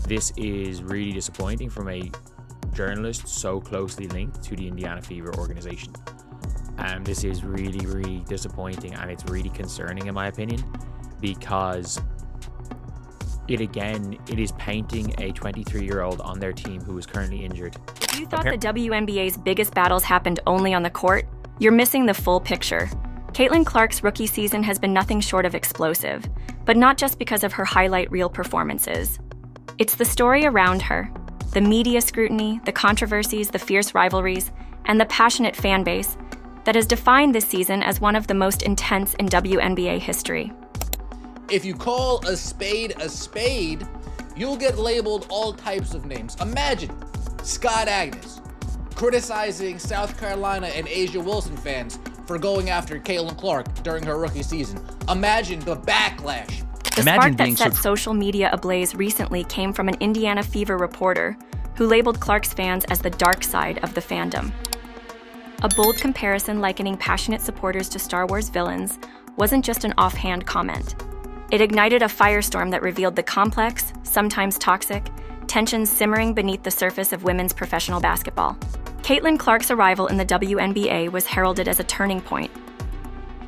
This is really disappointing from a journalist so closely linked to the Indiana Fever organization. This is really, really disappointing, and it's really concerning in my opinion, because it is painting a 23-year-old on their team who is currently injured. If you thought the WNBA's biggest battles happened only on the court, you're missing the full picture. Caitlin Clark's rookie season has been nothing short of explosive, but not just because of her highlight reel performances. It's the story around her, the media scrutiny, the controversies, the fierce rivalries, and the passionate fan base that has defined this season as one of the most intense in WNBA history. If you call a spade, you'll get labeled all types of names. Imagine Scott Agnes criticizing South Carolina and Asia Wilson fans for going after Caitlin Clark during her rookie season. Imagine the backlash. The spark that set social media ablaze recently came from an Indiana Fever reporter who labeled Clark's fans as the dark side of the fandom. A bold comparison likening passionate supporters to Star Wars villains wasn't just an offhand comment. It ignited a firestorm that revealed the complex, sometimes toxic, tensions simmering beneath the surface of women's professional basketball. Caitlin Clark's arrival in the WNBA was heralded as a turning point.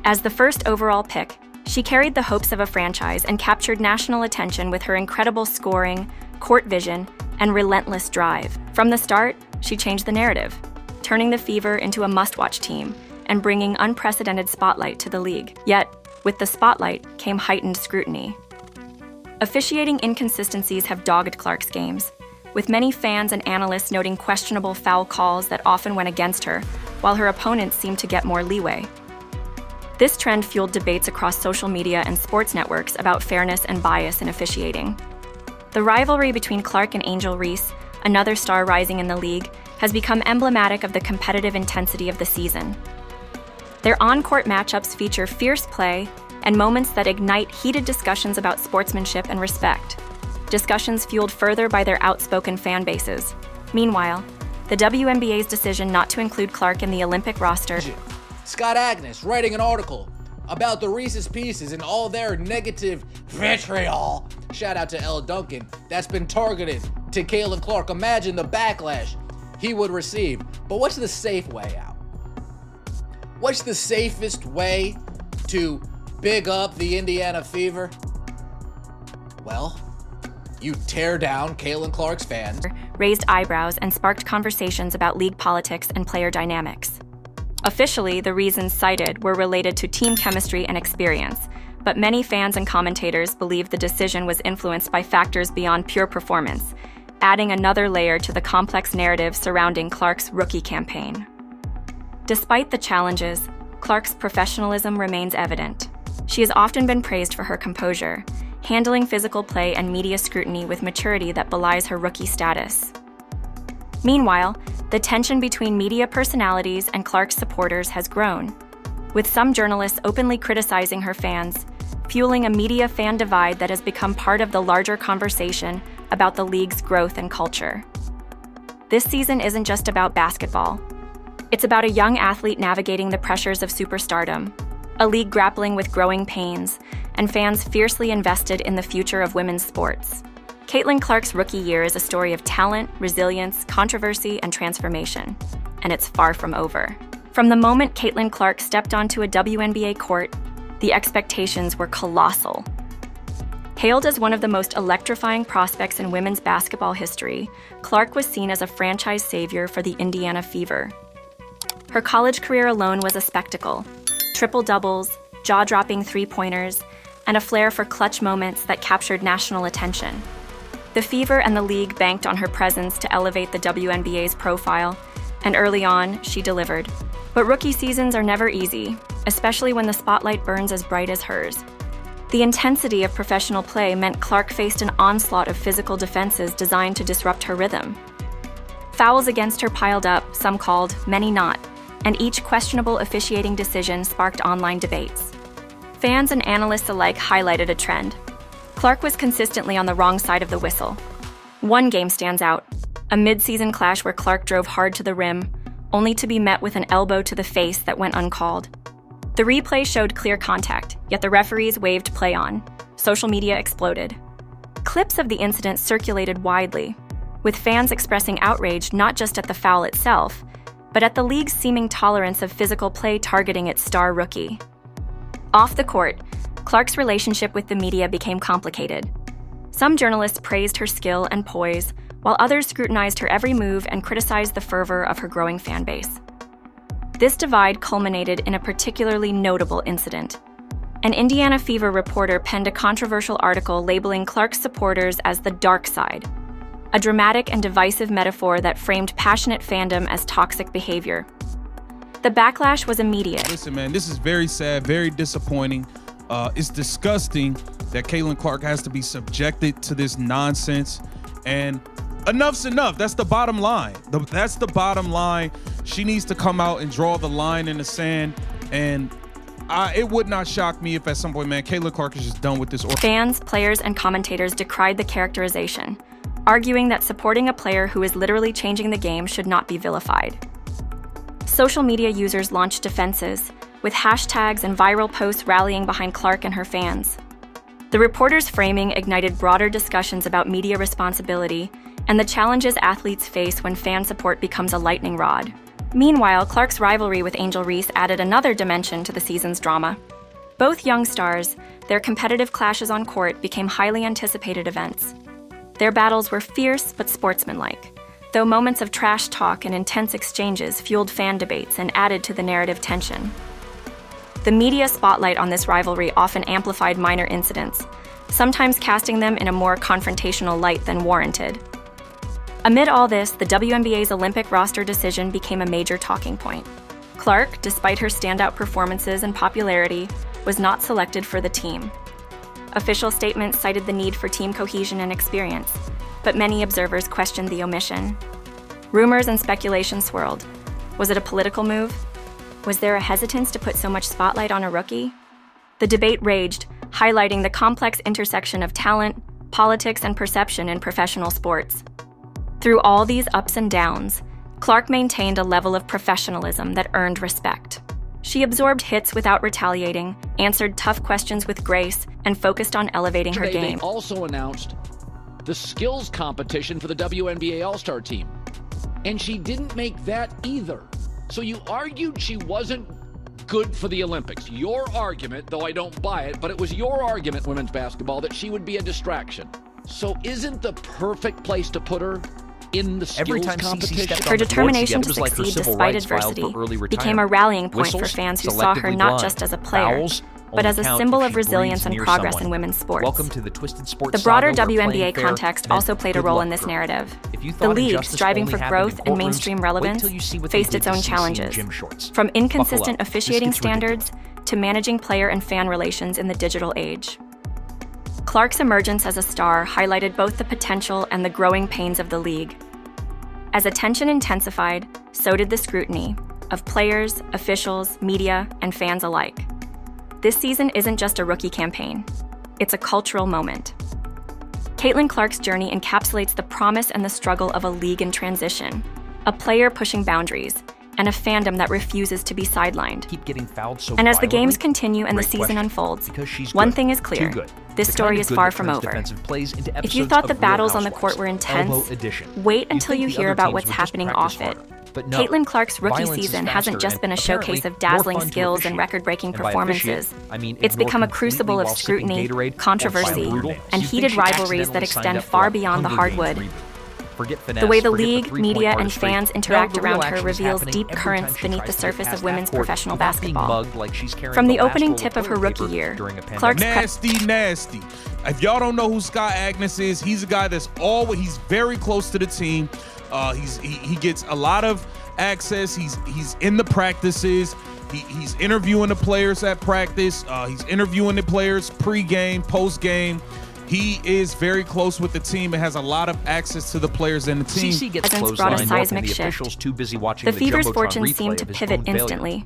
As the first overall pick, she carried the hopes of a franchise and captured national attention with her incredible scoring, court vision, and relentless drive. From the start, she changed the narrative, turning the Fever into a must-watch team and bringing unprecedented spotlight to the league. Yet, with the spotlight came heightened scrutiny. Officiating inconsistencies have dogged Clark's games, with many fans and analysts noting questionable foul calls that often went against her, while her opponents seemed to get more leeway. This trend fueled debates across social media and sports networks about fairness and bias in officiating. The rivalry between Clark and Angel Reese, another star rising in the league, has become emblematic of the competitive intensity of the season. Their on-court matchups feature fierce play and moments that ignite heated discussions about sportsmanship and respect, discussions fueled further by their outspoken fan bases. Meanwhile, the WNBA's decision not to include Clark in the Olympic roster. Scott Agnes writing an article about the Reese's Pieces and all their negative vitriol, shout out to Elle Duncan, that's been targeted to Caitlin Clark. Imagine the backlash he would receive. But what's the safe way out? What's the safest way to big up the Indiana Fever? Well, you tear down Caitlin Clark's fans. Raised eyebrows and sparked conversations about league politics and player dynamics. Officially, the reasons cited were related to team chemistry and experience, but many fans and commentators believe the decision was influenced by factors beyond pure performance, adding another layer to the complex narrative surrounding Clark's rookie campaign. Despite the challenges, Clark's professionalism remains evident. She has often been praised for her composure, handling physical play and media scrutiny with maturity that belies her rookie status. Meanwhile, the tension between media personalities and Clark's supporters has grown, with some journalists openly criticizing her fans, fueling a media-fan divide that has become part of the larger conversation about the league's growth and culture. This season isn't just about basketball. It's about a young athlete navigating the pressures of superstardom, a league grappling with growing pains, and fans fiercely invested in the future of women's sports. Caitlin Clark's rookie year is a story of talent, resilience, controversy, and transformation, and it's far from over. From the moment Caitlin Clark stepped onto a WNBA court, the expectations were colossal. Hailed as one of the most electrifying prospects in women's basketball history, Clark was seen as a franchise savior for the Indiana Fever. Her college career alone was a spectacle. Triple-doubles, jaw-dropping three-pointers, and a flair for clutch moments that captured national attention. The Fever and the league banked on her presence to elevate the WNBA's profile, and early on, she delivered. But rookie seasons are never easy, especially when the spotlight burns as bright as hers. The intensity of professional play meant Clark faced an onslaught of physical defenses designed to disrupt her rhythm. Fouls against her piled up, some called, many not, and each questionable officiating decision sparked online debates. Fans and analysts alike highlighted a trend. Clark was consistently on the wrong side of the whistle. One game stands out, a mid-season clash where Clark drove hard to the rim, only to be met with an elbow to the face that went uncalled. The replay showed clear contact, yet the referees waved play on. Social media exploded. Clips of the incident circulated widely, with fans expressing outrage not just at the foul itself, but at the league's seeming tolerance of physical play targeting its star rookie. Off the court, Clark's relationship with the media became complicated. Some journalists praised her skill and poise, while others scrutinized her every move and criticized the fervor of her growing fan base. This divide culminated in a particularly notable incident. An Indiana Fever reporter penned a controversial article labeling Clark's supporters as the dark side, a dramatic and divisive metaphor that framed passionate fandom as toxic behavior. The backlash was immediate. Listen, man, this is very sad, very disappointing. It's disgusting that Caitlin Clark has to be subjected to this nonsense. And enough's enough. That's the bottom line. That's the bottom line. She needs to come out and draw the line in the sand. And it would not shock me if at some point, man, Caitlin Clark is just done with this. Fans, players, and commentators decried the characterization, arguing that supporting a player who is literally changing the game should not be vilified. Social media users launched defenses, with hashtags and viral posts rallying behind Clark and her fans. The reporter's framing ignited broader discussions about media responsibility and the challenges athletes face when fan support becomes a lightning rod. Meanwhile, Clark's rivalry with Angel Reese added another dimension to the season's drama. Both young stars, their competitive clashes on court became highly anticipated events. Their battles were fierce but sportsmanlike, though moments of trash talk and intense exchanges fueled fan debates and added to the narrative tension. The media spotlight on this rivalry often amplified minor incidents, sometimes casting them in a more confrontational light than warranted. Amid all this, the WNBA's Olympic roster decision became a major talking point. Clark, despite her standout performances and popularity, was not selected for the team. Official statements cited the need for team cohesion and experience, but many observers questioned the omission. Rumors and speculation swirled. Was it a political move? Was there a hesitance to put so much spotlight on a rookie? The debate raged, highlighting the complex intersection of talent, politics, and perception in professional sports. Through all these ups and downs, Clark maintained a level of professionalism that earned respect. She absorbed hits without retaliating, answered tough questions with grace, and focused on elevating her game. They also announced the skills competition for the WNBA All-Star team, and she didn't make that either. So you argued she wasn't good for the Olympics. Your argument, though I don't buy it, but it was your argument, women's basketball, that she would be a distraction. So isn't the perfect place to put her in the skills competition? Her determination to succeed despite adversity became a rallying point for fans who saw her not just as a player, but as a symbol of resilience and progress in women's sports. Welcome to the Twisted Sports. The broader WNBA context also played a role in this narrative. The league, striving for growth and mainstream relevance, faced its own challenges, from inconsistent officiating standards to managing player and fan relations in the digital age. Clark's emergence as a star highlighted both the potential and the growing pains of the league. As attention intensified, so did the scrutiny of players, officials, media, and fans alike. This season isn't just a rookie campaign. It's a cultural moment. Caitlin Clark's journey encapsulates the promise and the struggle of a league in transition, a player pushing boundaries, and a fandom that refuses to be sidelined. Keep getting fouled so and as the violently? games continue and the Great season question. unfolds, Because she's one good. thing is clear. Too good. This The story kind of is good far that from turns over. defensive plays into If you episodes thought the of Real battles on the Housewives. court were intense, Elbow edition. wait You'd until think you the hear other about teams what's would just happening practice off it. harder. But no, Caitlin Clark's rookie violence is season hasn't faster just been a and showcase of apparently dazzling more fun to skills and officiate. record-breaking And by officiate, performances. I mean It's ignore become a completely crucible of while sipping scrutiny, Gatorade or controversy, flying brutal. and You heated think she rivalries that accidentally signed extend up for far a beyond the Hunger Games hardwood. reboot. Forget finesse, The way the forget league, three-point media, and artistry. fans No, interact the around real her action is reveals happening deep every currents time she beneath the tries to get surface past of women's half court professional without being basketball. mugged like she's carrying From the last opening roll tip of her toilet rookie paper year, during a pandemic. Clark's Nasty. If y'all don't know who Scott Agnes is, he's a guy that's he's very close to the team. He gets a lot of access. He's in the practices. He's interviewing the players at practice. He's interviewing the players pre-game, post-game. He is very close with the team and has a lot of access to the players and the team. CC gets Presence brought a clotheslined seismic and the shift. officials too busy watching The the Fever's Jumbotron fortunes replay seemed to of his pivot own failure. instantly.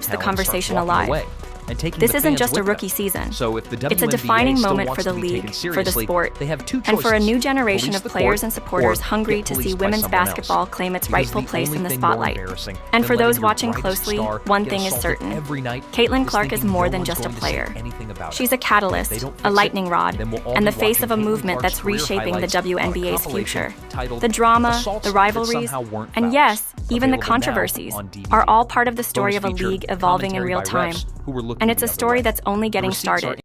keeps the talent starts conversation walking alive. away and taking This the isn't fans just a with them. rookie season. So if the WNBA It's a defining still moment wants for the to be taken league, for the seriously, sport, they have two and for a choices. new generation Police of the players court and supporters or hungry get to see policed by women's someone basketball else. claim its Because rightful the place only in the thing more spotlight. embarrassing And than for letting those your watching brightest closely, star one get thing is assaulted certain. every night Caitlin is Clark is thinking more no than one's just a going to say player. anything about She's it. a catalyst, If they don't a fix lightning it, rod, then we'll all and the be face of a watching Caitlin movement Clark's that's career reshaping the highlights on a WNBA's compilation future. titled The drama, Assaults the that rivalries, somehow weren't and fouls, yes, even the available now controversies on DVD. are all part of the story Bonus of a feature, league evolving in commentary real by time. refs who were looking And it's the a other story way. that's only The getting receipts are started.